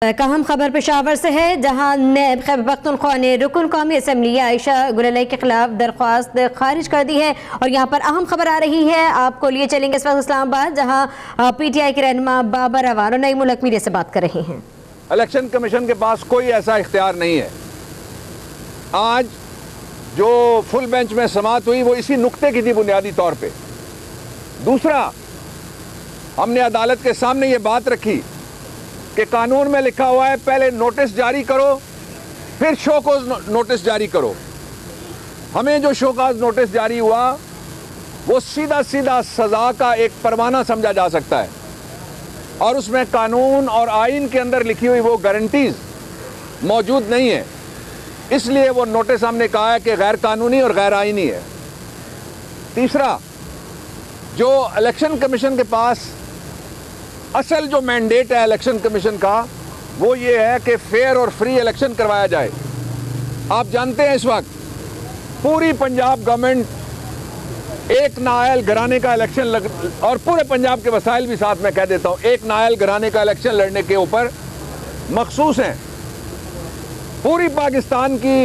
अहम खबर पेशावर से है, जहां नैब खैबर पख्तूनख्वा ने रुकन कौमी असम्बली आयशा गुलैली के खिलाफ दरख्वास्त खारिज कर दी है। और यहां पर अहम खबर आ रही है, आपको लिए चलेंगे इस वक्त इस्लामाबाद, जहां PTI के रहनुमा बाबर अवान और नई मुल्क मीडिया से बात कर रहे हैं। इलेक्शन कमीशन के पास कोई ऐसा इख्तियार नहीं है। आज जो फुल बेंच में समाअत हुई वो इसी नुक्ते की थी बुनियादी तौर पे। दूसरा, हमने अदालत के सामने ये बात रखी कि कानून में लिखा हुआ है पहले नोटिस जारी करो फिर शोकॉज नोटिस जारी करो। हमें जो शोकॉज नोटिस जारी हुआ वो सीधा सीधा सजा का एक परवाना समझा जा सकता है और उसमें कानून और आइन के अंदर लिखी हुई वो गारंटीज मौजूद नहीं है। इसलिए वो नोटिस हमने कहा है कि गैर कानूनी और गैर आइनी है। तीसरा, जो इलेक्शन कमीशन के पास असल जो मैंडेट है इलेक्शन कमीशन का वो ये है कि फेयर और फ्री इलेक्शन करवाया जाए। आप जानते हैं इस वक्त पूरी पंजाब गवर्नमेंट एक नाअहल घराने का इलेक्शन और पूरे पंजाब के वसाइल भी साथ में कह देता हूँ, एक नाअहल घराने का इलेक्शन लड़ने के ऊपर मखसूस हैं। पूरी पाकिस्तान की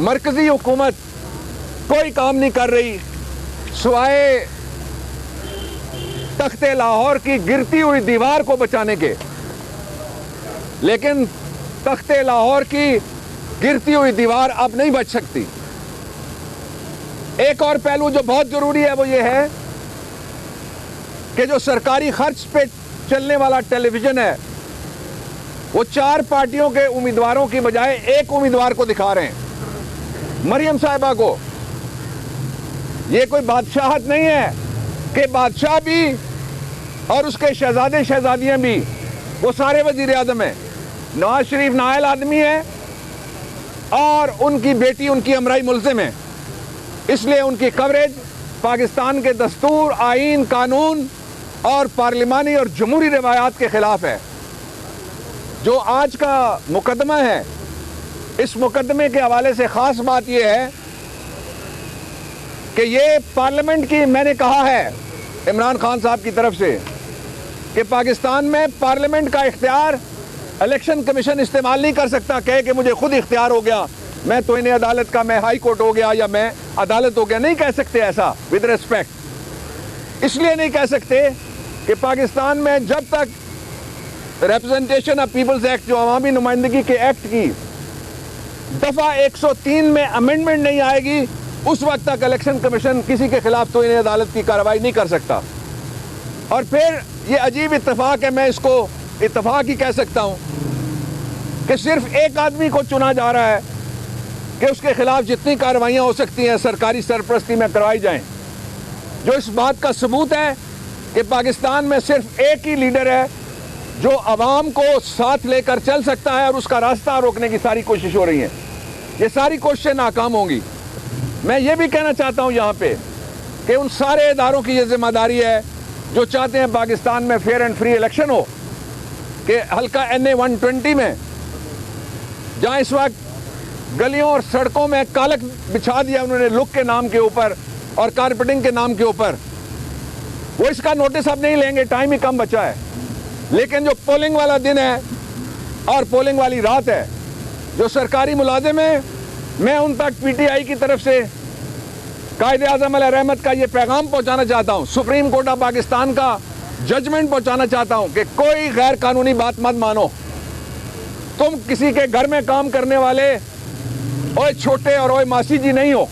मरकजी हुकूमत कोई काम नहीं कर रही सिवाय तख्ते लाहौर की गिरती हुई दीवार को बचाने के। लेकिन तख्ते लाहौर की गिरती हुई दीवार अब नहीं बच सकती। एक और पहलू जो बहुत जरूरी है वो ये है कि जो सरकारी खर्च पे चलने वाला टेलीविजन है वो 4 पार्टियों के उम्मीदवारों की बजाय एक उम्मीदवार को दिखा रहे हैं, मरियम साहिबा को। ये कोई बादशाहत नहीं है कि बादशाह भी और उसके शहजादे शहजादियां भी वो सारे वजीर आजम हैं। नवाज शरीफ नाअहल आदमी है और उनकी बेटी उनकी अमराई मुल्जिम है। इसलिए उनकी कवरेज पाकिस्तान के दस्तूर, आइन, कानून और पार्लिमानी और जमहूरी रवायात के खिलाफ है। जो आज का मुकदमा है, इस मुकदमे के हवाले से खास बात यह है कि ये पार्लियामेंट की, मैंने कहा है इमरान खान साहब की तरफ से कि पाकिस्तान में पार्लियामेंट का इख्तियार इलेक्शन कमीशन इस्तेमाल नहीं कर सकता, कहे कि मुझे खुद इख्तियार हो गया, मैं तो इन्हें अदालत का, मैं हाई कोर्ट हो गया या मैं अदालत हो गया। नहीं कह सकते ऐसा विद रिस्पेक्ट। इसलिए नहीं कह सकते कि पाकिस्तान में जब तक रिप्रेजेंटेशन ऑफ पीपल्स एक्ट, जो अवामी नुमाइंदगी के एक्ट की दफा 103 में अमेंडमेंट नहीं आएगी, उस वक्त तक इलेक्शन कमीशन किसी के खिलाफ तो इन्हें अदालत की कार्रवाई नहीं कर सकता। और फिर ये अजीब इत्तेफाक है, मैं इसको इत्तेफाक ही कह सकता हूं कि सिर्फ एक आदमी को चुना जा रहा है कि उसके खिलाफ जितनी कार्रवाइयां हो सकती हैं सरकारी सरपरस्ती में करवाई जाएं। जो इस बात का सबूत है कि पाकिस्तान में सिर्फ एक ही लीडर है जो अवाम को साथ लेकर चल सकता है और उसका रास्ता रोकने की सारी कोशिश हो रही है। ये सारी कोशिशें नाकाम होंगी। मैं ये भी कहना चाहता हूं यहां पे कि उन सारे इदारों की ये जिम्मेदारी है जो चाहते हैं पाकिस्तान में फेयर एंड फ्री इलेक्शन हो, कि हल्का NA 120 में जहां इस वक्त गलियों और सड़कों में कालक बिछा दिया उन्होंने लुक के नाम के ऊपर और कारपेटिंग के नाम के ऊपर, वो इसका नोटिस अब नहीं लेंगे, टाइम ही कम बचा है। लेकिन जो पोलिंग वाला दिन है और पोलिंग वाली रात है, जो सरकारी मुलाजिम है, मैं उन तक PTI की तरफ से कायदे-आज़म अलैहि रहमत का ये पैगाम पहुंचाना चाहता हूं, सुप्रीम कोर्ट ऑफ पाकिस्तान का जजमेंट पहुंचाना चाहता हूं कि कोई गैर कानूनी बात मत मानो। तुम किसी के घर में काम करने वाले ओए छोटे और ओए मासी जी नहीं हो।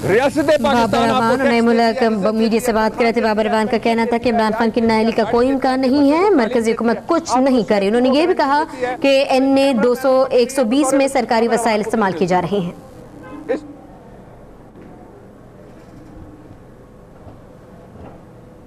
रियासत बाबर अवान नई मुल्क मीडिया से बात कर रहे थे। बाबर अवान का कहना था कि इमरान खान की नाअहली का कोई इम्कान नहीं है, मरकजी हुकूमत कुछ नहीं करे। उन्होंने ये भी कहा कि NA 200 120 में सरकारी वसाइल इस्तेमाल किए जा रहे हैं।